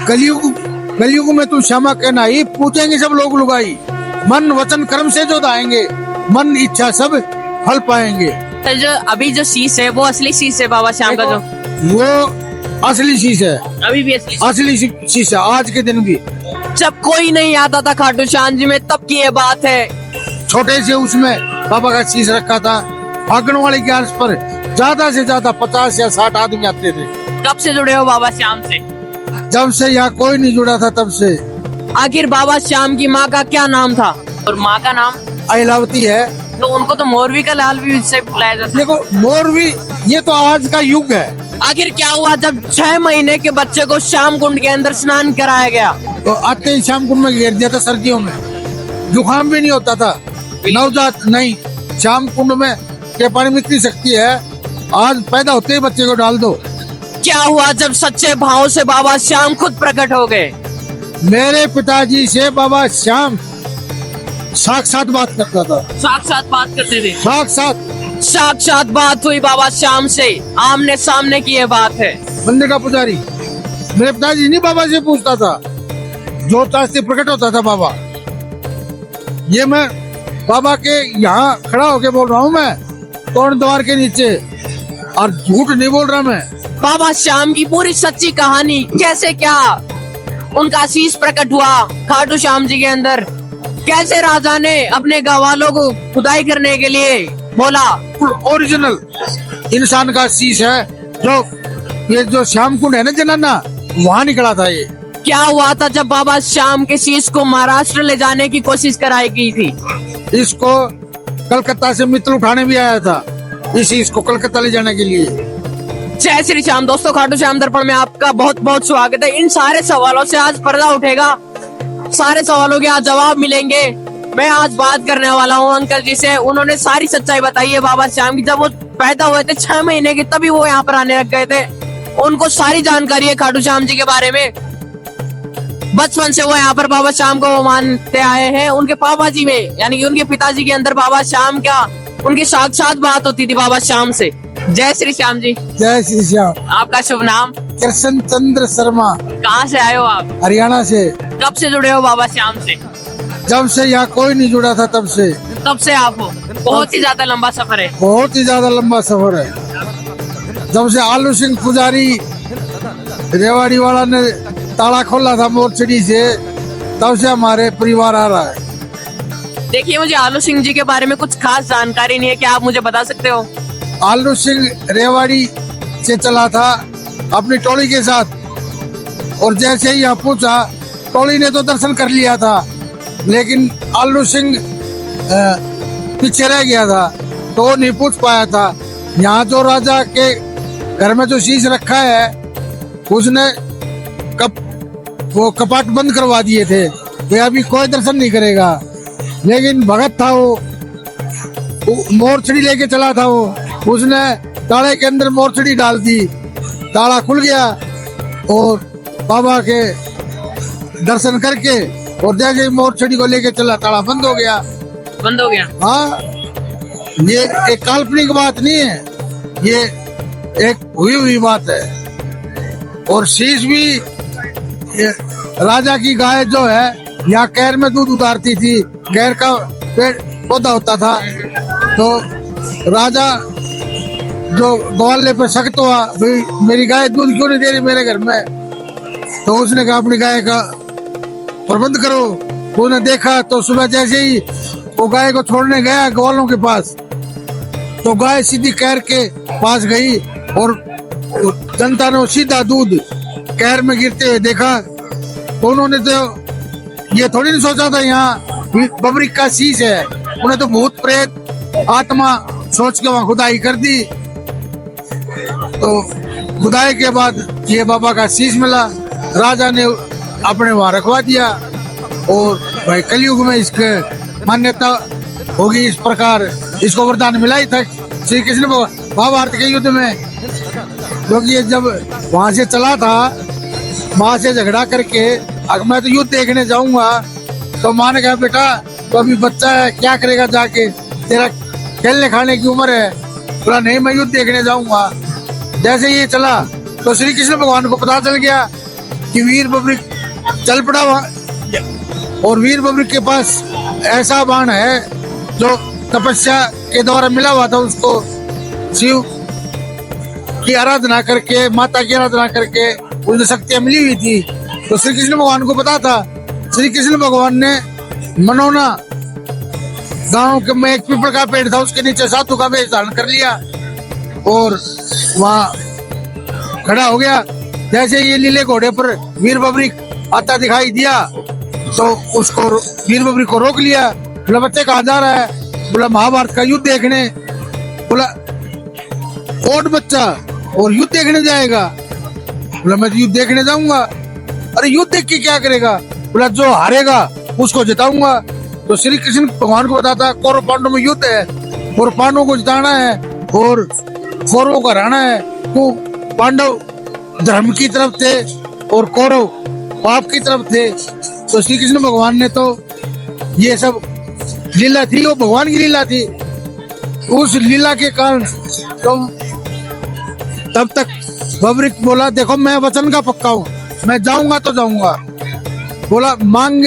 कलयुग में तू क्षमा कहना ही पूछेंगे सब लोग लुगाई। मन वचन कर्म से जो दाएंगे, मन इच्छा सब फल पाएंगे। तो जो अभी जो शीश है वो असली शीश है बाबा श्याम का? जो वो असली शीश है, अभी भी असली शीश है आज के दिन भी। जब कोई नहीं आता था खाटू श्याम जी में तब की ये बात है। छोटे से उसमें बाबा का शीश रखा था। आंगनवाड़ी के आस पर ज्यादा से ज्यादा 50 या 60 आदमी आते थे। कब से जुड़े हो बाबा श्याम से? जब से यहाँ कोई नहीं जुड़ा था तब से। आखिर बाबा श्याम की माँ का क्या नाम था? और माँ का नाम अहिलावती है। तो उनको तो मोरवी का लाल भी इससे बुलाया जाता है। देखो मोरवी ये तो आज का युग है। आखिर क्या हुआ जब 6 महीने के बच्चे को श्याम कुंड के अंदर स्नान कराया गया? तो आते ही शाम कुंड में घेर दिया था सर्दियों में। जुकाम भी नहीं होता था, नवजात नहीं। शाम कुंड में के पानी में इतनी शक्ति है, आज पैदा होते ही बच्चे को डाल दो। क्या हुआ जब सच्चे भाव से बाबा श्याम खुद प्रकट हो गए? मेरे पिताजी से बाबा श्याम साक्षात बात करता था। साक्षात बात करते थे? साक्षात बात हुई बाबा श्याम से, आमने सामने की ये बात है। मंदिर का पुजारी मेरे पिताजी नहीं बाबा से पूछता था, जो चाहते प्रकट होता था बाबा। ये मैं बाबा के यहाँ खड़ा होके बोल रहा हूँ, मैं तोरण द्वार के नीचे, और झूठ नहीं बोल रहा मैं। बाबा श्याम की पूरी सच्ची कहानी कैसे, क्या उनका आशीष प्रकट हुआ खाटू श्याम जी के अंदर? कैसे राजा ने अपने गाँव वालों को खुदाई करने के लिए बोला? ओरिजिनल इंसान का शीश है। जो ये जो श्याम कुंड है ना जनाना, वहाँ निकला था ये। क्या हुआ था जब बाबा श्याम के शीश को महाराष्ट्र ले जाने की कोशिश कराई गई थी? इसको कलकत्ता से मित्र उठाने भी आया था, इस शीश को कलकत्ता ले जाने के लिए। जय श्री श्याम। दोस्तों, खाटू श्याम दर्पण में आपका बहुत बहुत स्वागत है। इन सारे सवालों से आज पर्दा उठेगा, सारे सवालों के आज जवाब मिलेंगे। मैं आज बात करने वाला हूँ अंकल जी से। उन्होंने सारी सच्चाई बताई है बाबा श्याम की। जब वो पैदा हुए थे 6 महीने के, तभी वो यहाँ पर आने लग गए थे। उनको सारी जानकारी है खाटू श्याम जी के बारे में। बचपन से वो यहाँ पर बाबा श्याम को मानते आए हैं। उनके पापा जी में यानी कि उनके पिताजी के अंदर बाबा श्याम क्या उनकी साक्षात बात होती थी बाबा श्याम से। जय श्री श्याम जी। जय श्री श्याम। आपका शुभ नाम? कृष्ण चंद्र शर्मा। कहाँ से आए हो आप? हरियाणा से। कब से जुड़े हो बाबा श्याम से? जब से यहाँ कोई नहीं जुड़ा था तब से आप हो। बहुत ही ज्यादा लंबा सफर है। बहुत ही ज्यादा लंबा सफर है। जब से आलू सिंह पुजारी रेवाड़ी वाला ने ताला खोला था मोरचड़ी से, तब से हमारे परिवार आ रहा है। देखिए, मुझे आलू सिंह जी के बारे में कुछ खास जानकारी नहीं है, क्या आप मुझे बता सकते हो? आलू सिंह रेवाड़ी से चला था अपनी टोली के साथ, और जैसे ही यहाँ पूछा, टोली ने तो दर्शन कर लिया था, लेकिन आलू सिंह पीछे रह गया था, तो वो नहीं पूछ पाया था। यहाँ जो राजा के घर में जो शीश रखा है, उसने वो कपाट बंद करवा दिए थे, वे अभी कोई दर्शन नहीं करेगा। लेकिन भगत था वो मोरछड़ी लेके चला था, वो उसने ताले के अंदर मोरछड़ी डाल दी, ताला खुल गया, और बाबा के दर्शन करके, और जैसे ही मोरछड़ी को लेके चला, ताला बंद हो गया। हाँ, ये एक काल्पनिक बात नहीं है, ये एक हुई बात है। और शीश भी राजा की गाय जो है यहाँ कैर में दूध उतारती थी। कैर का पेड़ पौधा होता था, तो राजा जो ग्वाले पे सख्त हुआ, भाई मेरी गाय दूध क्यों नहीं दे रही मेरे घर में, तो उसने कहा अपनी गाय का प्रबंध करो। उसने देखा तो सुबह जैसे ही वो गाय को छोड़ने गया ग्वालों के पास, तो गाय सीधी कैर के पास गई, और जनता ने सीधा दूध कैर में गिरते हुए देखा। तो उन्होंने तो ये थोड़ी नहीं सोचा था यहाँ बबरी का शीश है, उन्हें तो भूत प्रेत आत्मा सोच के वहाँ खुदाई कर दी। तो खुदाई के बाद ये बाबा का शीश मिला, राजा ने अपने वहाँ रखवा दिया, और भाई कलयुग में इसके मान्यता होगी। इस प्रकार इसको वरदान मिला ही था श्री कृष्ण महाभारत के युद्ध में, क्योंकि ये जब वहां से चला था, माँ से झगड़ा करके, अगर मैं तो युद्ध देखने जाऊंगा, तो माँ ने कहा बेटा तो अभी बच्चा है, क्या करेगा जाके, तेरा खेलने खाने की उम्र है। बोला नहीं, मैं युद्ध देखने जाऊंगा। जैसे ये चला तो श्री कृष्ण भगवान को पता चल गया कि वीर बब्रिक चल पड़ा वहाँ, और वीर बब्रिक के पास ऐसा बाण है जो तपस्या के द्वारा मिला हुआ था उसको, शिव की आराधना करके, माता की आराधना करके उन्हें शक्तियां मिली हुई थी। तो श्री कृष्ण भगवान को पता था। श्री कृष्ण भगवान ने मनोना गांव के में एक पीपल का पेड़ था, उसके नीचे साधु का वेश धारण कर लिया और वहां खड़ा हो गया। जैसे ये लीले घोड़े पर वीर बब्रिक आता दिखाई दिया तो उसको वीर बब्रिक को रोक लिया। बोला बच्चे कहाँ जा रहा है? बोला महाभारत का युद्ध देखने। बोला ओट बच्चा और युद्ध देखने जाएगा? बोला मैं युद्ध देखने जाऊंगा। अरे युद्ध देख के क्या करेगा? बोला जो हारेगा उसको जिताऊंगा। तो श्री कृष्ण भगवान को बताता कौरव पांडव में युद्ध है और पांडवों को जिताना है और कौरवों को हराना है। तो पांडव धर्म की तरफ थे और कौरव पाप की तरफ थे। तो श्री कृष्ण भगवान ने तो ये सब लीला थी, वो भगवान की लीला थी। उस लीला के कारण तो तब तक बब्रिक बोला देखो मैं वचन का पक्का हूँ, मैं जाऊंगा तो जाऊंगा। बोला मांग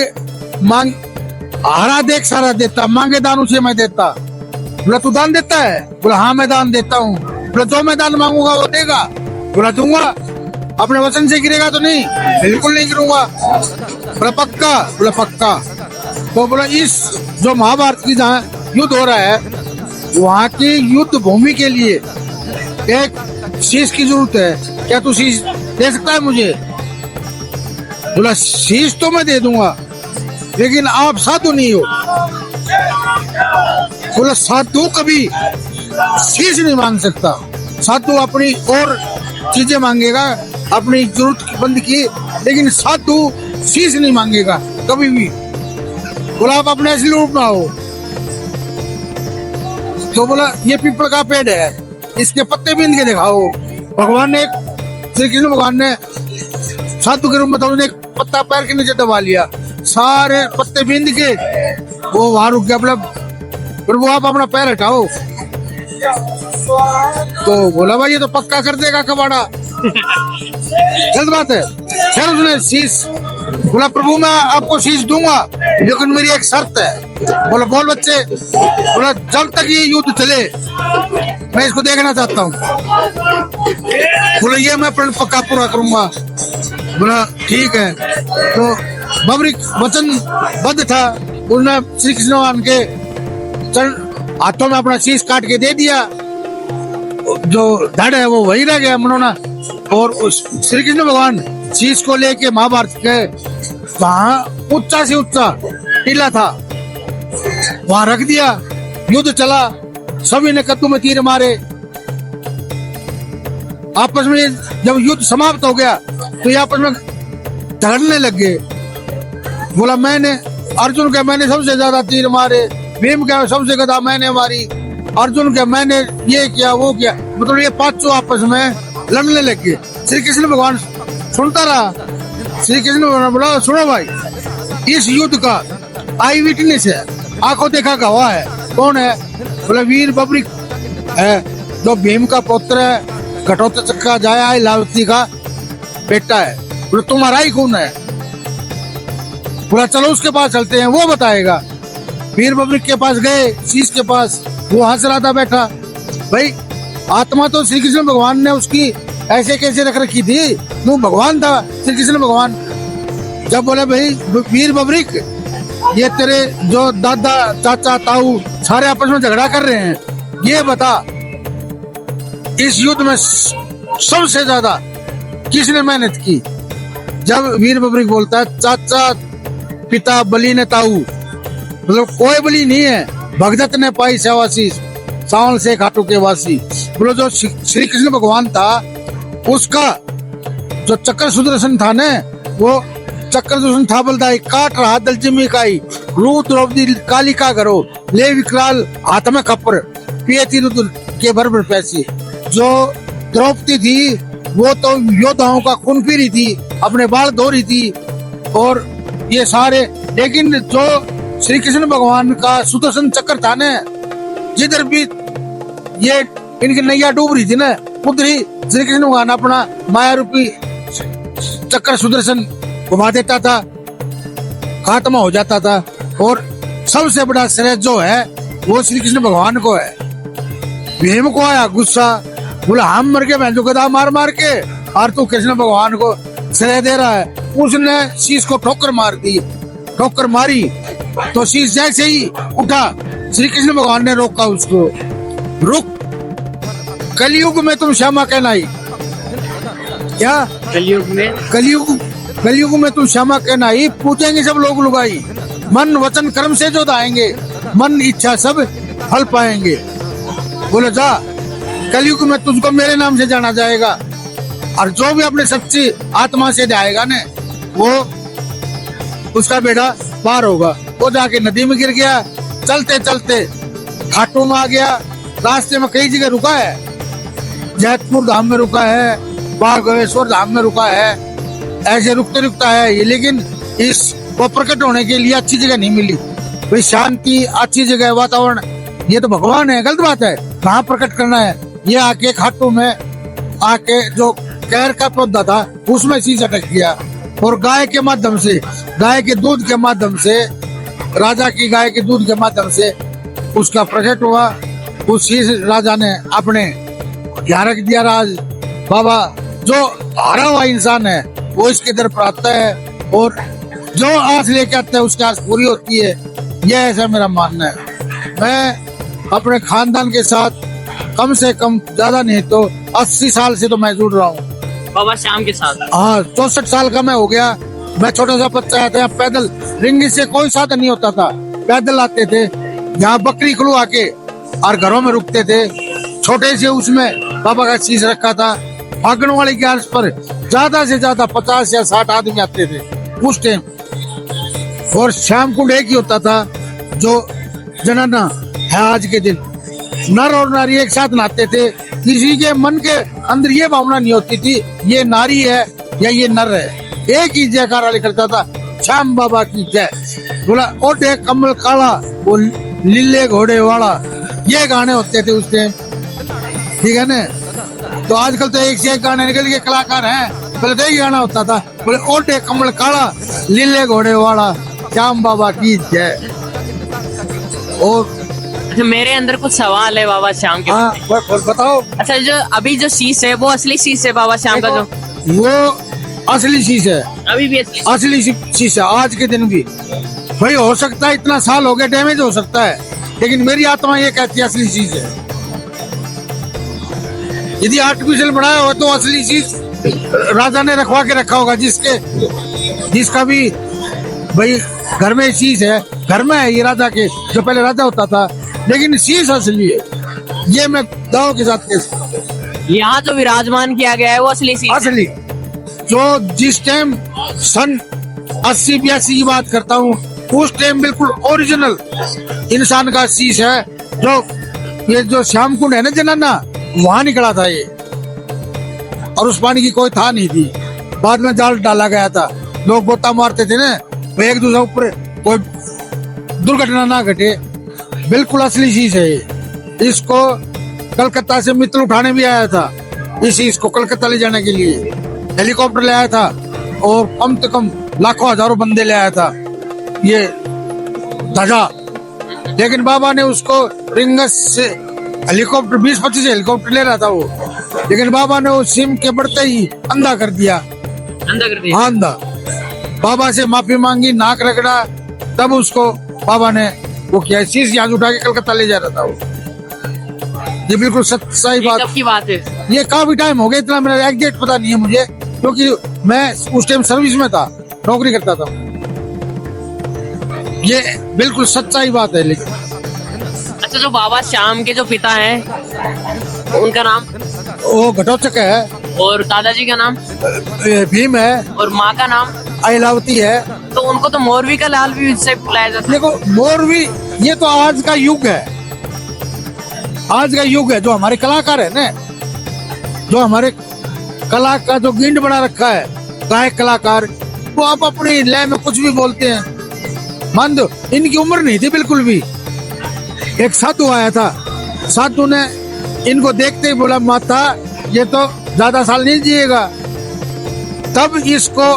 हारा देख सारा देता, मांगे दान उसे मैं देता। बोला तू दान देता है? बोला हाँ मैं दान देता हूँ। बोला जो मैं दान मांगूंगा वो देगा? बोला दूंगा। अपने वचन से गिरेगा तो नहीं? बिल्कुल नहीं गिरूंगा। बोला पक्का? बोला पक्का। तो बोला इस जो महाभारत की जहाँ युद्ध हो रहा है वहाँ की युद्ध भूमि के लिए एक शीश की जरूरत है, क्या तू शीश दे सकता है मुझे? बोला शीश तो मैं दे दूंगा लेकिन आप साधु नहीं हो। बोला साधु कभी शीश नहीं मांग सकता, साधु अपनी और चीजें मांगेगा अपनी जरूरत बंद की, लेकिन साधु शीश नहीं मांगेगा कभी भी। बोला आप अपने असली रूप में आओ। तो बोला ये पीपल का पेड़ है, इसके पत्ते बीन के दिखाओ। भगवान ने श्री कृष्ण भगवान ने साधु के रूप में तो एक पत्ता पैर के नीचे दबा लिया, सारे पत्ते बीन के वो वहां रुक गया। प्रभु आप अपना पैर हटाओ। तो बोला भाई ये तो पक्का कर देगा कबाड़ा, गलत बात है। फिर उसने शीश, बोला प्रभु मैं आपको शीश दूंगा लेकिन मेरी एक शर्त है। बोला बोल बच्चे। बोला जब तक ये युद्ध चले मैं इसको देखना चाहता हूँ। बोला ये मैं प्रण पक्का पूरा करूंगा। बोला ठीक है। तो बब्रिक वचन बद्ध था, उसने श्री कृष्ण भगवान के हाथों में अपना शीश काट के दे दिया। जो धड़ है वो वही रह गया मनोना। और उस श्री कृष्ण भगवान शीश को लेके महाभारत के वहाँ ऊंचा से ऊंचा टीला था वहां रख दिया। युद्ध चला, सभी ने कद्दू में तीर मारे। आपस में जब युद्ध समाप्त हो गया तो ये आपस में झगड़ने लग गए। बोला मैंने अर्जुन के मैंने सबसे ज्यादा तीर मारे, भीम के सबसे ज्यादा मैंने मारी, अर्जुन के मैंने ये किया वो किया। मतलब ये पांचों आपस में लड़ने लग गए। श्री कृष्ण भगवान सुनता रहा। श्री कृष्ण भगवान बोला सुनो भाई, इस युद्ध का आई विटनेस है, आंखों देखा गवाह है। कौन है? बोला वीर बब्रिक है जो भीम का पुत्र है, घटोत्कच का जाया है, लावती का बेटा है। बोला तुम्हारा ही कौन है? बोला चलो उसके पास चलते हैं, वो बताएगा। वीर बब्रिक के पास गए, शीश के पास, वो हंस रहा था बैठा। भाई आत्मा तो श्री कृष्ण भगवान ने उसकी ऐसे कैसे रख रखी थी, वो भगवान था श्री कृष्ण भगवान। जब बोले भाई वीर बब्रिक ये तेरे जो दादा चाचा ताऊ सारे आपस में झगड़ा कर रहे हैं, ये बता इस युद्ध में सबसे ज्यादा किसने मेहनत की? जब वीर बब्रिक बोलता है चाचा पिता बलि ने ताऊ, मतलब कोई बलि नहीं है, भगदत्त ने पाई सेवासी सावन से घाटों के वासी। बोलो जो श्री कृष्ण भगवान था उसका जो चक्र सुदर्शन था न, वो चक्र सुदर्शन था बलदाई, काट रहा दल जिम्मी काई, रूप द्रौपदी काली का घरो, ले विकराल हाथ में खप्पर, पिए रुद्र के भर भर पैसे। जो द्रौपदी थी वो तो योद्धाओं का खून पी रही थी, अपने बाल धो रही थी और ये सारे। लेकिन जो श्री कृष्ण भगवान का सुदर्शन चक्र था न, जिधर भी ये इनकी नैया डूब रही थी न, उधर ही श्री कृष्ण भगवान अपना माया रूपी चक्र सुदर्शन घुमा देता था, खात्मा हो जाता था। और सबसे बड़ा श्रेय जो है वो श्री कृष्ण भगवान को है। भीम को आया गुस्सा, बोला हम मर गए मैं जो गदा मार मार के, और तू कृष्ण भगवान को श्रेय दे रहा है। उसने शीश को ठोकर मार दी, ठोकर मारी तो शीश जैसे ही उठा, श्री कृष्ण भगवान ने रोका उसको, रुक, कलयुग में तुम क्षमा कहना ही क्या, कलयुग में तुम क्षमा कहना ही, पूछेंगे सब लोग लुगाई, मन वचन कर्म से जो दाएंगे, मन इच्छा सब फल पाएंगे। बोले जा, कलयुग में तुझको मेरे नाम से जाना जाएगा, और जो भी अपने सच्ची आत्मा से जाएगा ने वो उसका बेटा पार होगा। वो जाके नदी में गिर गया, चलते चलते घाटों में आ गया, रास्ते में कई जगह रुका है, जैतपुर धाम में रुका है, बागेश्वर धाम में रुका है, ऐसे रुकते रुकता है ये। लेकिन इस वो प्रकट होने के लिए अच्छी जगह नहीं मिली, भाई शांति अच्छी जगह वातावरण, ये तो भगवान है, गलत बात है, कहाँ प्रकट करना है। ये आके खाटू में आके जो कैर का पौधा था उसमें शीश अटक गया, और गाय के माध्यम से, गाय के दूध के माध्यम से, राजा की गाय के दूध के माध्यम से उसका प्रकट हुआ। उस शीश राजा ने अपने यहाँ रख दिया। राज बाबा जो हारा हुआ इंसान है वो इसके दर पर आता है, और जो आस लेके आता है उसकी आस पूरी होती है। यह ऐसा मेरा मानना है। मैं अपने खानदान के साथ कम से कम, ज्यादा नहीं तो 80 साल से तो मैं जुड़ रहा हूँ बाबा श्याम के साथ। हाँ, 64 साल का मैं हो गया। मैं छोटा सा बच्चा आया था, पैदल, रिंगी से कोई साधन नहीं होता था, पैदल आते थे यहाँ बकरी खुलवा के, और घरों में रुकते थे। छोटे से उसमें बाबा का शीश रखा था। फागण वाली के आस पर ज्यादा से ज्यादा 50 या 60 आदमी आते थे उस टाइम। और शाम को एक ही होता था जो जनाना है आज के दिन, नर और नारी एक साथ नहाते थे। किसी के मन के अंदर ये भावना नहीं होती थी ये नारी है या ये नर है, एक ही जयकारा करता था, श्याम बाबा की जय। बोला ओटे कमल काला, वो लीले घोड़े वाला, ये गाने होते थे उस टाइम, ठीक है ना। तो आजकल तो एक से एक गाने निकल के कलाकार हैं, पहले तो एक गाना होता था, बोले ओटे कमल काला, लीले घोड़े वाला, श्याम बाबा की जय। और अच्छा, मेरे अंदर कुछ सवाल है बाबा श्याम के। हाँ, बताओ। अच्छा, जो अभी जो शीश है वो असली शीश है बाबा श्याम का? जो वो असली शीश है, अभी भी असली शीश है, आज के दिन भी। भाई हो सकता है इतना साल हो गया, डैमेज हो सकता है, लेकिन मेरी आत्मा ये कहती है असली शीश है। यदि आर्टिफिशियल बनाया हो तो असली शीश राजा ने रखवा के रखा होगा, जिसका भी भाई घर में शीश है, घर में है ये राजा के, जो पहले राजा होता था, लेकिन शीश असली है, ये मैं दाव के साथ कह सकता हूँ। यहाँ जो विराजमान किया गया है वो असली शीश असली, जो जिस टाइम सन 80-82 की बात करता हूँ, उस टाइम बिल्कुल ओरिजिनल इंसान का शीश है। जो ये जो श्याम कुंड है ना जनाना, वहां निकला था ये, और उस पानी की कोई था नहीं थी, बाद में जाल डाला गया था। लोग गोता मारते थे ना, एक दूसरे ऊपर कोई दुर्घटना ना घटे। बिल्कुल असली शीश है ये। इसको कलकत्ता से मित्र उठाने भी आया था, इस शीश को कलकत्ता ले जाने के लिए हेलीकॉप्टर ले आया था, और कम से कम लाखों हजारों बंदे ले आया था ये ध्वजा। लेकिन बाबा ने उसको रिंगस से हेलीकॉप्टर 20-25 हेलीकॉप्टर ले रहा था वो, लेकिन बाबा ने वो सिम के बढ़ते ही अंधा कर दिया, हाँ अंधा। बाबा से माफी मांगी, नाक रगड़ा, तब उसको बाबा ने वो किया, शीश यहाँ उठा के कलकत्ता ले जा रहा था वो। ये बिल्कुल सच्चाई बात है। ये काफी टाइम हो गया, इतना मेरा एग्जैक्ट पता नहीं है मुझे, क्योंकि मैं उस टाइम सर्विस में था, नौकरी करता था। ये बिल्कुल सच्चाई बात है। लेकिन अच्छा, जो बाबा श्याम के जो पिता हैं उनका नाम? वो घटोत्कच है। और दादाजी का नाम? भीम है। और माँ का नाम? अहिलावती है। तो उनको तो मोरवी का लाल भी इससे बुलाया जाता है। देखो मोरवी, ये तो आज का युग है, आज का युग है। जो हमारे कलाकार है ना, जो हमारे कला का जो गिंड बना रखा है, गायक कलाकार, वो आप अपनी लय में कुछ भी बोलते हैं। मान दो इनकी उम्र नहीं थी बिल्कुल भी। एक साधु आया था, साधु ने इनको देखते ही बोला, माता ये तो ज्यादा साल नहीं जिएगा। तब इसको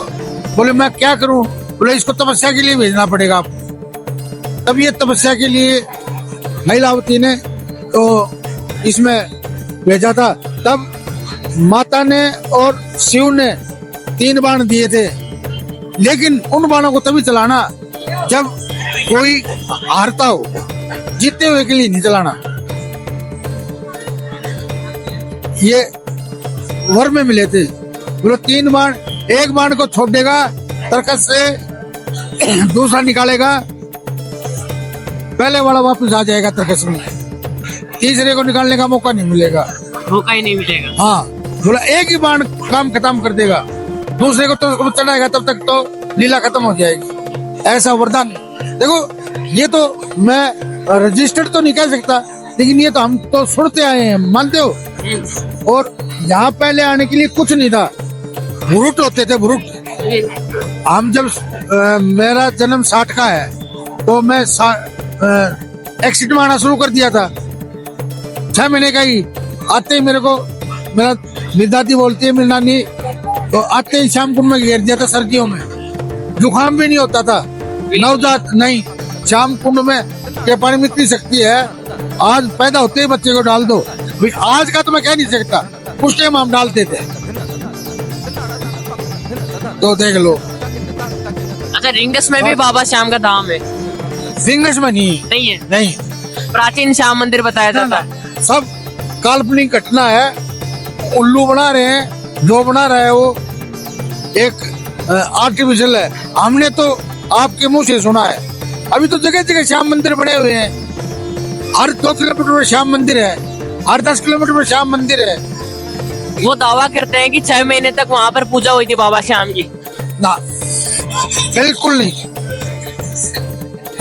बोले मैं क्या करूं, बोले इसको तपस्या के लिए भेजना पड़ेगा आपको। तब ये तपस्या के लिए महिलावती ने तो इसमें भेजा था। तब माता ने और शिव ने 3 बाण दिए थे, लेकिन उन बाणों को तभी चलाना जब कोई हारता हो, जीतते हुए के लिए नहीं चलाना। ये वर में मिले थे। बोलो 3 बाण, एक बाण को छोड़ देगा तरकस से, दूसरा निकालेगा, पहले वाला वापस आ जाएगा तरकस में, तीसरे को निकालने का मौका नहीं मिलेगा, मौका ही नहीं मिलेगा। हाँ, बोला एक ही बाण काम खत्म कर देगा, दूसरे को तो चढ़ाएगा तब तक तो लीला खत्म हो जाएगी। ऐसा वरदान। देखो ये तो मैं रजिस्टर्ड तो नहीं कह सकता, लेकिन ये तो हम तो सुनते आए हैं, मानते हो। और यहाँ पहले आने के लिए कुछ नहीं था, भुरुट होते थे, भुरुट। हम जब मेरा जन्म 60 का है तो मैं एक्सीडेंट में आना शुरू कर दिया था, 6 महीने का ही। आते ही मेरे को मेरी दादी बोलती है, मेरी नानी, तो आते ही शाम कुंड में घेर दिया था सर्दियों में। जुकाम भी नहीं होता था, नवजात नहीं। शाम कुंड में के पानी में इतनी शक्ति है, आज पैदा होते ही बच्चे को डाल दो। भाई आज का तो मैं कह नहीं सकता, उस टाइम हम डालते थे। तो देख लो। अच्छा, रिंगस में भी बाबा श्याम का धाम है? रिंगस में नहीं है। नहीं, प्राचीन श्याम मंदिर बताया जाता है। सब काल्पनिक घटना है। उल्लू बना रहे हैं, जो बना रहा है वो एक आर्टिफिशियल है। हमने तो आपके मुंह से सुना है। अभी तो जगह जगह श्याम मंदिर बने हुए हैं, हर 2 किलोमीटर में श्याम मंदिर है, हर 10 किलोमीटर में श्याम मंदिर है। वो दावा करते हैं कि 6 महीने तक वहाँ पर पूजा हुई थी बाबा श्याम की। ना, बिल्कुल नहीं।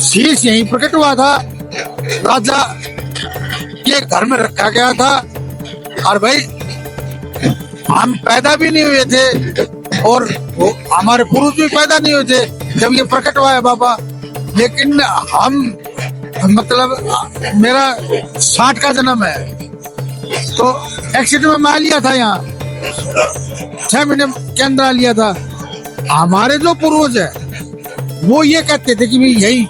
शीश यहीं प्रकट हुआ था, राजा के घर में रखा गया था। और भाई हम पैदा भी नहीं हुए थे, और हमारे पुरुष भी पैदा नहीं हुए थे जब ये प्रकट हुआ है बाबा। लेकिन हम, मतलब मेरा 60 का जन्म है, तो एक्सीडेंट में मैं लिया था यहाँ, 6 महीने के अंदर आ लिया था। हमारे जो पूर्वज है वो ये कहते थे कि भाई यही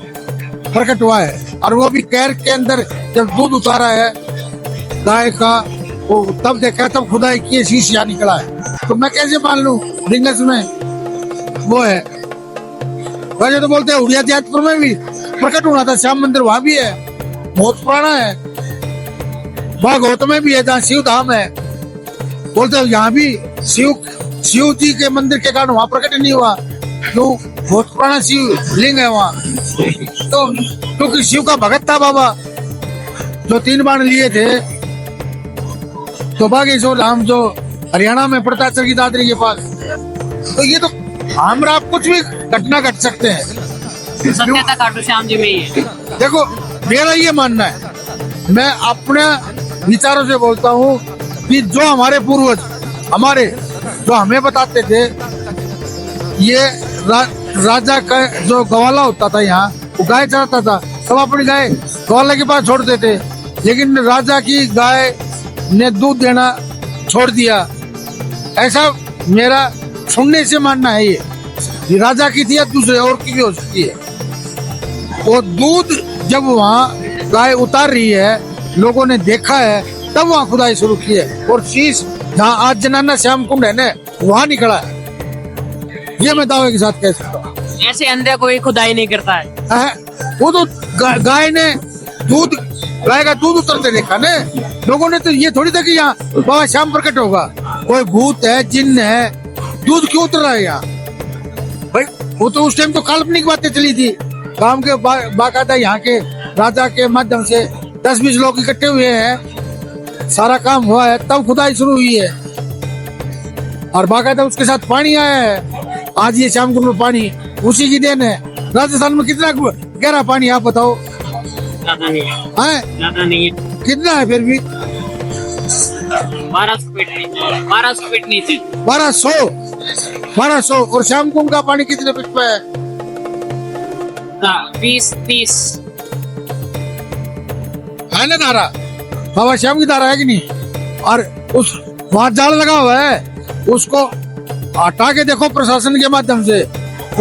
प्रकट हुआ है। और वो भी कैर के अंदर जब दूध उतारा है गाय का, वो तब देखा, तब खुदाई की शीशिया निकला है। तो मैं कैसे मान लूं रिंगस में वो है। वैसे तो बोलते हैं उड़िया जैतपुर में भी प्रकट होना था श्याम मंदिर, वहां भी है, बहुत पुराना है। भागवत में भी है जहाँ शिव धाम है, बोलते हैं यहाँ भी शिव जी के मंदिर के कारण वहां प्रकट नहीं हुआ, तो बहुत पुराना शिव लिंग है वहाँ। तो क्योंकि शिव का भगत था बाबा, जो 3 बाण लिए थे। तो बागेश्वर धाम जो हरियाणा में पड़ता है, सरगी दादरी के पास। तो ये तो हमरा कुछ भी घटना घट सकते हैं। सत्यता खाटू श्याम जी में ही है। देखो मेरा ये मानना है, मैं अपने विचारों से बोलता हूँ कि जो हमारे पूर्वज, हमारे जो हमें बताते थे, ये राजा का जो गवाला होता था यहाँ, वो गाय चराता था, सब अपनी गाय गवाले के पास छोड़ते थे। लेकिन राजा की गाय ने दूध देना छोड़ दिया, ऐसा मेरा सुनने से मानना है। ये राजा की थी या दूसरे और की भी हो सकती है। वो दूध जब वहाँ गाय उतार रही है, लोगों ने देखा है, तब वहाँ खुदाई शुरू की है। और शीश जहाँ आज जनाना श्याम कुंड है ना, वहाँ निकला है। ये मैं दावे के साथ कह सकता हूँ। ऐसे अंदर कोई खुदाई नहीं करता है। वो तो गाय ने दूध, गाय का दूध उतरते देखा ने लोगों ने। तो ये थोड़ी था कि यहाँ बाबा श्याम प्रकट होगा, कोई भूत है, जिन्न है, दूध क्यों उतर रहा है यहाँ। भाई वो तो उस टाइम तो काल्पनिक बातें चली थी। गांव के बाकायदा यहाँ के राजा के माध्यम से 10-20 लोग इकट्ठे हुए हैं, सारा काम हुआ है, तब खुदाई शुरू हुई है। और बाकायदा उसके साथ पानी आया है। आज ये श्याम कुंड में पानी उसी की देन है। राजस्थान में कितना गहरा पानी आप बताओ? ज्यादा नहीं है। ज्यादा नहीं है। कितना है फिर भी? 1200 फीट नीचे। 1200 फीट नीचे। 1200। और श्याम कुंड का पानी कितने फीट पे है? 20-30 है ना धारा? बाबा श्याम की धारा है कि नहीं? और उस वहाँ जाल लगा हुआ है, उसको हटा के देखो प्रशासन के माध्यम से,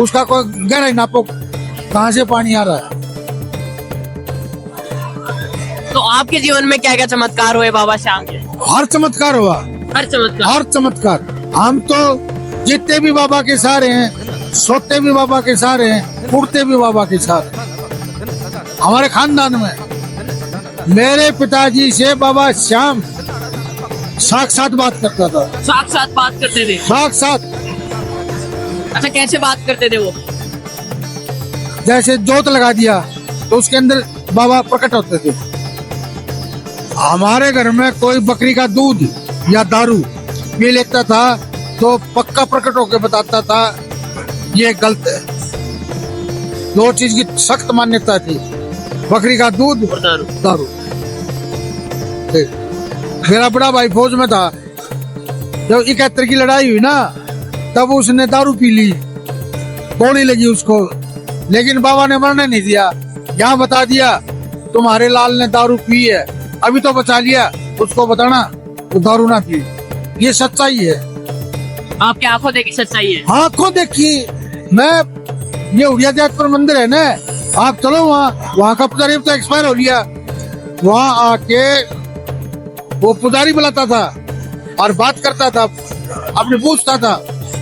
उसका कोई गहराई नापो कहाँ से पानी आ रहा है। तो आपके जीवन में क्या क्या चमत्कार हुए बाबा श्याम के? हर चमत्कार हुआ, हर चमत्कार। हर चमत्कार। हम तो जितने भी बाबा के सहारे हैं, सोते भी बाबा के सहारे हैं, उड़ते भी बाबा के सहारे। हमारे खानदान में मेरे पिताजी से बाबा श्याम साक्षात बात करता था। साक्षात बात करते थे? साक्षात। अच्छा, कैसे बात करते थे वो? जैसे जोत लगा दिया तो उसके अंदर बाबा प्रकट होते थे। हमारे घर में कोई बकरी का दूध या दारू पी लेता था तो पक्का प्रकट होकर बताता था ये गलत है। दो चीज की सख्त मान्यता थी, बकरी का दूध और दारू। दारू। मेरा बड़ा भाई फौज में था, जब 71 की लड़ाई हुई ना तब उसने दारू पी ली, गोली लगी उसको, लेकिन बाबा ने मरने नहीं दिया। यहाँ बता दिया तुम्हारे लाल ने दारू पी है, अभी तो बचा लिया, उसको बताना तो दारू ना पी। ये सच्चाई है, आपकी आंखों देखी सच्चाई है। आंखों देखी। मैं ये उड़िया जातपुर मंदिर है ना, आप चलो वहाँ का पुजारी तो एक्सपायर हो गया। वहाँ आके वो पुजारी बुलाता था और बात करता था, अपने पूछता था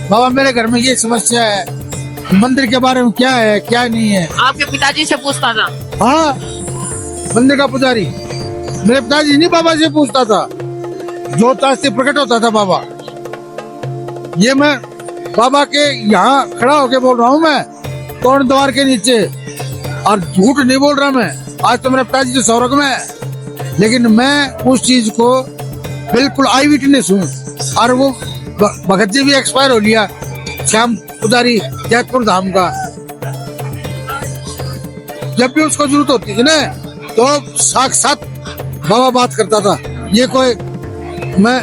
बाबा मेरे घर में ये समस्या है, मंदिर के बारे में क्या है क्या नहीं है। आपके पिताजी से पूछता था? हाँ, मंदिर का पुजारी मेरे पिताजी नहीं बाबा से पूछता था। जो चाहते प्रकट होता था बाबा। ये मैं बाबा के यहाँ खड़ा होके बोल रहा हूँ, मैं कौन द्वार के नीचे, और झूठ नहीं बोल रहा मैं। आज तो मेरे पिताजी तो स्वर्ग में है, लेकिन मैं उस चीज को बिल्कुल आई विटनेस हूँ। और वो भगत जी भी एक्सपायर हो लिया, श्याम पुजारी जैतपुर धाम का। जब भी उसको जरूरत होती थी ना तो साक्षात बाबा बात करता था। ये कोई मैं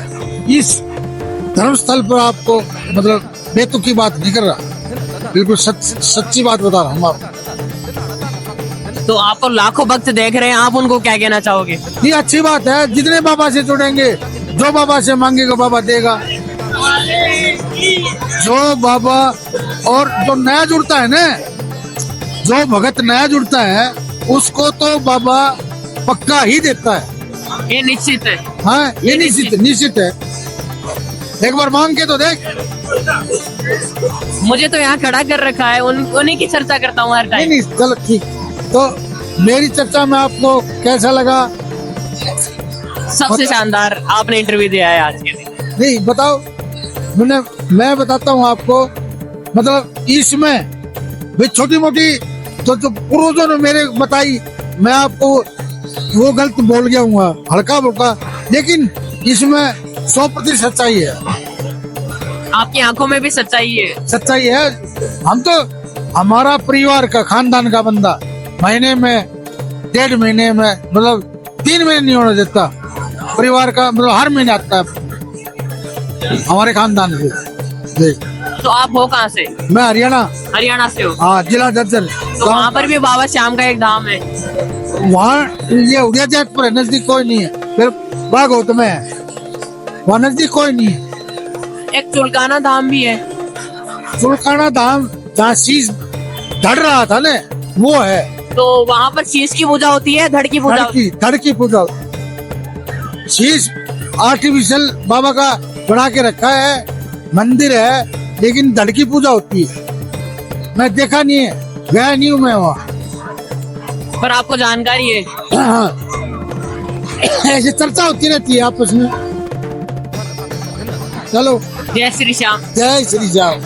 इस धर्मस्थल पर आपको मतलब बेतुकी बात नहीं कर रहा, बिल्कुल सच्ची बात बता रहा हूँ आपको। तो आपको लाखों भक्त देख रहे हैं, आप उनको क्या कहना चाहोगे? ये अच्छी बात है, जितने बाबा से जुड़ेंगे, जो बाबा से मांगेगा बाबा देगा। जो बाबा और जो नया जुड़ता है ना, जो भगत नया जुड़ता है उसको तो बाबा पक्का ही देता है। ये निश्चित है। हाँ, ये निश्चित है। एक बार मांग के तो देख। मुझे तो यहाँ खड़ा कर रखा है, उन्हीं की चर्चा करता हूँ हर टाइम। नहीं, चलो ठीक। तो मेरी चर्चा में आपको कैसा लगा? सबसे शानदार आपने इंटरव्यू दिया है आज के दिन। नहीं बताओ, मैं बताता हूँ आपको, मतलब इसमें भी छोटी मोटी तो जो पूर्वजों ने मेरे बताई, मैं आपको वो गलत बोल गया हूँ हल्का फुल्का, लेकिन इसमें 100% सच्चाई है। आपकी आंखों में भी सच्चाई है? सच्चाई है। हम तो हमारा परिवार का खानदान का बंदा महीने में 1.5 महीने में मतलब 3 महीने नहीं होने देता, परिवार का मतलब हर महीने आता है हमारे खानदान से। देख, तो आप हो कहाँ से? मैं हरियाणा से हो? हाँ, जिला झज्जर। तो वहाँ पर भी बाबा श्याम का एक धाम है? वहाँ ये उड़िया जैतपुर है, नजदीक कोई नहीं है। फिर बागोत में है, वहाँ नजदीक कोई नहीं है। एक चुलकाना धाम भी है? चुलकाना धाम जहाँ शीश धड़ रहा था ना, वो है। तो वहाँ पर शीश की पूजा होती है, धड़ की पूजा? धड़ की पूजा। शीश आर्टिफिशियल बाबा का बना के रखा है, मंदिर है, लेकिन धड़ की पूजा होती है। मैं देखा नहीं है, गया नहीं हूँ मैं वहाँ, पर आपको जानकारी है? ऐसी चर्चा होती रहती है आपस में। चलो, जय श्री श्याम। जय श्री श्याम।